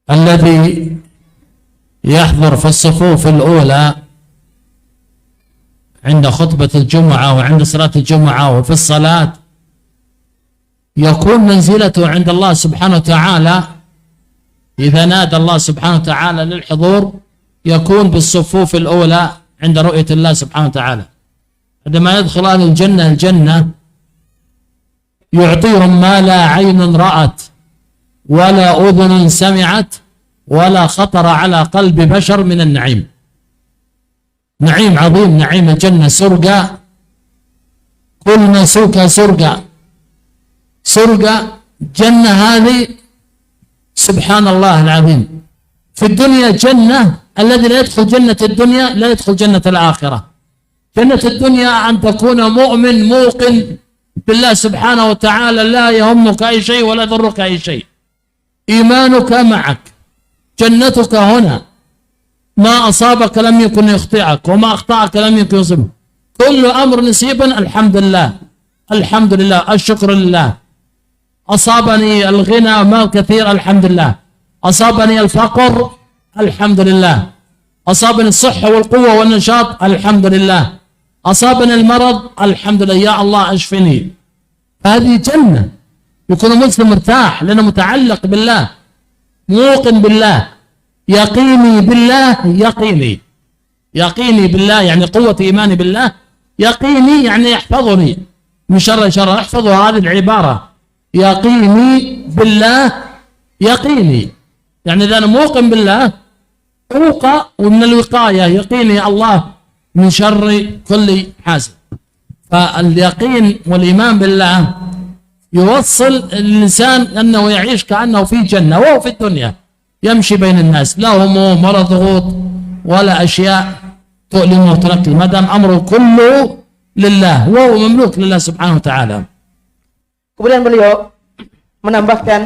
الذي يحضر في الصفوف الأولى عند خطبة الجمعة وعند صلاة الجمعة وفي الصلاة يكون منزلته عند الله سبحانه وتعالى إذا نادى الله سبحانه وتعالى للحضور يكون بالصفوف الأولى عند رؤية الله سبحانه وتعالى. عندما يدخل أهل الجنة الجنة يعطيهم ما لا عين رأت ولا أذن سمعت ولا خطر على قلب بشر من النعيم. نعيم عظيم، نعيم الجنة، سرقة كل ما سوكها سرقة جنة هذه سبحان الله العظيم. في الدنيا جنة، الذي لا يدخل جنة الدنيا لا يدخل جنة الآخرة. جنة الدنيا أن تكون مؤمن موقن بالله سبحانه وتعالى، لا يهمك أي شيء ولا يضرك أي شيء، إيمانك معك. جنتك هنا، ما أصابك لم يكن يخطئك وما أخطأك لم يكن يصيبك، كل أمر نسيبا الحمد لله، الحمد لله، الشكر لله. أصابني الغنى مال كثير الحمد لله، أصابني الفقر الحمد لله، أصابني الصحة والقوة والنشاط الحمد لله، أصابني المرض الحمد لله، يا الله أشفني. هذه جنة يكون المسلم مرتاح لأنه متعلق بالله، موقن بالله، يقيني بالله، يقيني بالله يعني قوة إيماني بالله، يقيني يعني يحفظني من شر شر. احفظوا هذه العبارة، يقيني بالله، يقيني يعني إذا أنا موقن بالله أوقى، ومن الوقاية يقيني الله من شر كل حاسد. فاليقين والإيمان بالله يوصل الإنسان أنه يعيش كأنه في جنة وهو في الدنيا يمشي بين الناس، لا هموم ولا ضغوط ولا أشياء تؤلمه وتركه، ما دام أمره كله لله وهو مملوك لله سبحانه وتعالى. Kemudian beliau menambahkan,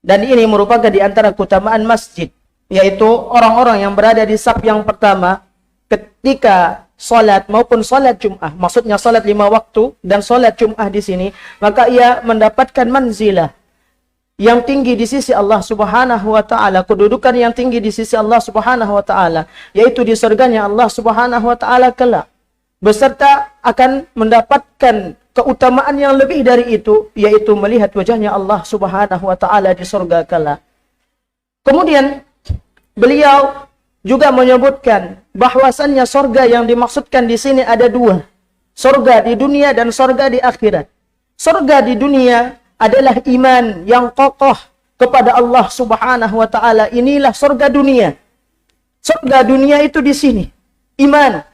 dan ini merupakan di antara keutamaan masjid, yaitu orang-orang yang berada di saf yang pertama ketika salat maupun salat Jum'ah, maksudnya salat 5 waktu dan salat Jum'ah di sini, maka ia mendapatkan manzilah yang tinggi di sisi Allah Subhanahu wa taala, kedudukan yang tinggi di sisi Allah Subhanahu wa taala, yaitu di surganya Allah Subhanahu wa taala kelak. Beserta akan mendapatkan keutamaan yang lebih dari itu, yaitu melihat wajahnya Allah Subhanahu wa taala di surga kelak. Kemudian beliau juga menyebutkan bahwasannya surga yang dimaksudkan di sini ada 2. Surga di dunia dan surga di akhirat. Surga di dunia adalah iman yang kokoh kepada Allah Subhanahu wa taala. Inilah surga dunia. Surga dunia itu di sini. Iman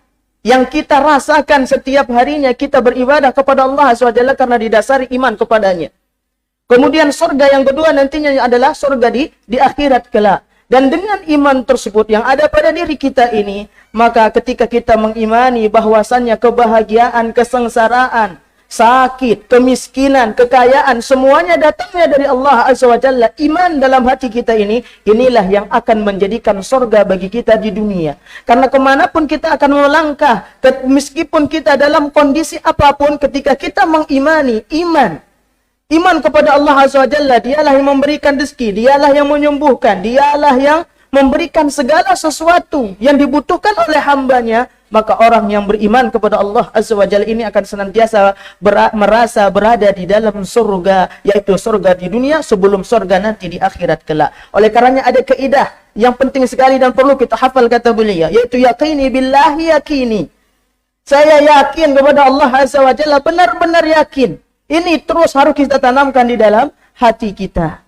yang kita rasakan setiap harinya kita beribadah kepada Allah SWT karena didasari iman kepadanya. Kemudian surga yang kedua nantinya adalah surga di akhirat kelak. Dan dengan iman tersebut yang ada pada diri kita ini, maka ketika kita mengimani bahwasannya kebahagiaan, kesengsaraan, sakit, kemiskinan, kekayaan, semuanya datangnya dari Allah Azza wa Jalla. Iman dalam hati kita ini, inilah yang akan menjadikan surga bagi kita di dunia. Karena kemanapun kita akan melangkah, meskipun kita dalam kondisi apapun, ketika kita mengimani iman kepada Allah Azza wa Jalla, dialah yang memberikan rezeki, dialah yang menyembuhkan, dialah yang memberikan segala sesuatu yang dibutuhkan oleh hambanya, maka orang yang beriman kepada Allah Azza wa Jalla ini akan senantiasa merasa berada di dalam surga, yaitu surga di dunia sebelum surga nanti di akhirat kelak. Oleh karenanya ada kaidah yang penting sekali dan perlu kita hafal, kata beliau, yaitu yaqini billahi yakini. Saya yakin kepada Allah Azza wa Jalla, benar-benar yakin. Ini terus harus kita tanamkan di dalam hati kita.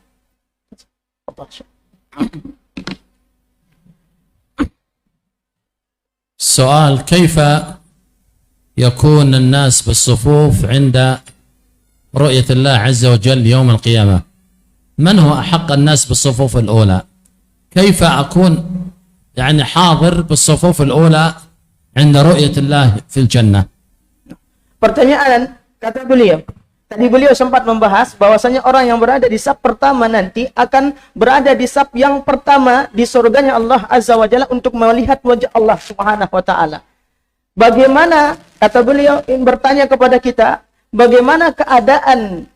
السؤال: كيف يكون الناس بالصفوف عند رؤية الله عز وجل يوم القيامة؟ من هو أحق الناس بالصفوف الأولى؟ كيف أكون يعني حاضر بالصفوف الأولى عند رؤية الله في الجنة؟ Pertanyaan, kata beliau, tadi beliau sempat membahas bahwasanya orang yang berada di saf pertama nanti akan berada di saf yang pertama di surganya Allah Azza wa Jalla untuk melihat wajah Allah Subhanahu wa taala. Bagaimana, kata beliau bertanya kepada kita, bagaimana keadaan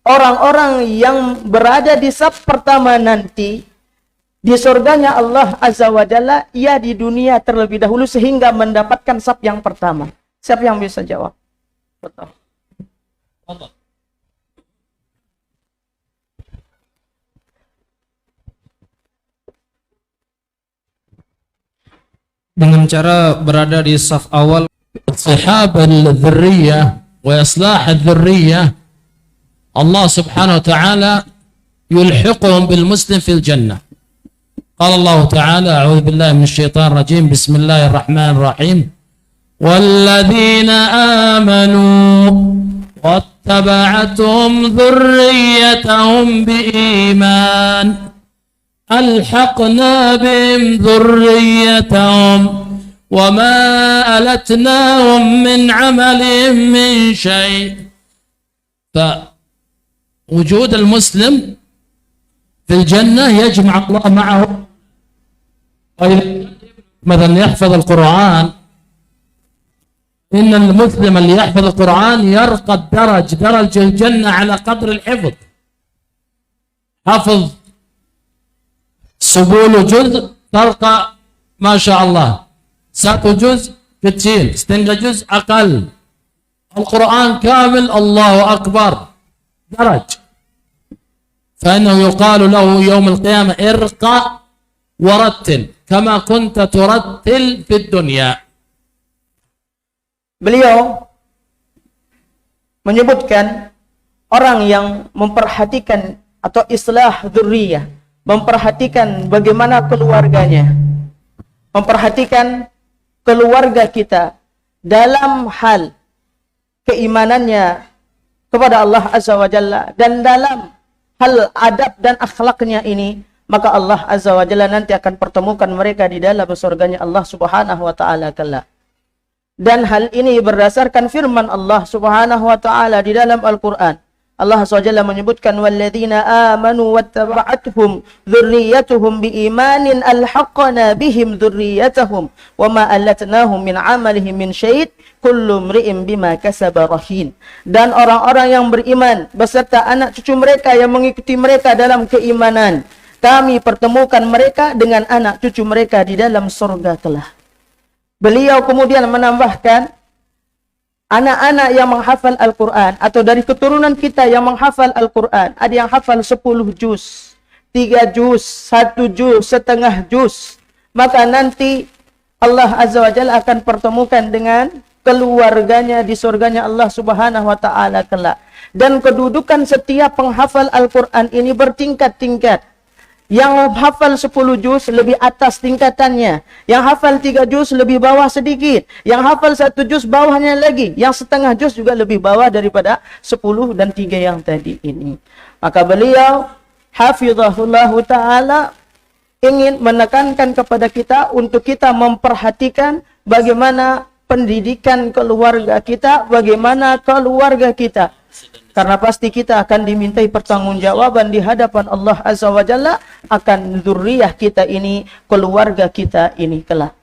orang-orang yang berada di saf pertama nanti di surganya Allah Azza wa Jalla, ia di dunia terlebih dahulu sehingga mendapatkan saf yang pertama. Siapa yang bisa jawab? Betul. Dengan cara berada di saf awal. صحاب الذرية وإصلاح الذرية الله سبحانه وتعالى يلحقهم بالمسلم في الجنة. قال الله تعالى أعوذ بالله من الشيطان الرجيم بسم الله الرحمن الرحيم والذين آمنوا واتبعتهم ذريتهم بإيمان ألحقنا بهم ذريتهم وما ألتناهم من عملهم من شيء. فوجود المسلم في الجنة يجمع الله معه. مثلا يحفظ القرآن، إن المسلم اللي يحفظ القرآن يرقى درج الجنة على قدر الحفظ. حفظ سبول جزء ترقى ما شاء الله 1 جزء kecil, setengah juz akal. Al-Quran kamil, Allahu Akbar, daraj. فإنه يقال له يوم القيامة ارقى ورتل كما كنت ترتل في الدنيا. Beliau menyebutkan orang yang memperhatikan atau islah dzurriyyah, memperhatikan bagaimana keluarganya, memperhatikan keluarga kita dalam hal keimanannya kepada Allah Azza wa Jalla dan dalam hal adab dan akhlaknya ini, maka Allah Azza wa Jalla nanti akan pertemukan mereka di dalam surganya Allah Subhanahu wa taala kelak. Dan hal ini berdasarkan firman Allah Subhanahu wa taala di dalam Al-Qur'an. Allah Azza wa Jalla menyebutkan walladzina amanu wattaba'athum dzurriyyatuhum biimanin alhaqna bihim dzurriyyatahum wama alatnahum min amalihim min syai' kullu mri'in bima kasaba rahin. Dan orang-orang yang beriman beserta anak cucu mereka yang mengikuti mereka dalam keimanan, kami pertemukan mereka dengan anak cucu mereka di dalam surga kelak. Beliau kemudian menambahkan anak-anak yang menghafal Al-Quran atau dari keturunan kita yang menghafal Al-Quran, ada yang hafal 10 juz, 3 juz, 1 juz, setengah juz, maka nanti Allah Azza wa Jalla akan pertemukan dengan keluarganya di surganya Allah Subhanahu wa taala kelak. Dan kedudukan setiap penghafal Al-Quran ini bertingkat-tingkat. Yang hafal 10 juz lebih atas tingkatannya, yang hafal 3 juz lebih bawah sedikit, yang hafal 1 juz bawahnya lagi, yang setengah juz juga lebih bawah daripada 10 dan 3 yang tadi ini. Maka beliau hafizahullah taala ingin menekankan kepada kita untuk kita memperhatikan bagaimana pendidikan keluarga kita, bagaimana keluarga kita. Karena pasti kita akan dimintai pertanggungjawaban di hadapan Allah Azza wa Jalla akan dzurriyyah kita ini, keluarga kita ini kelak.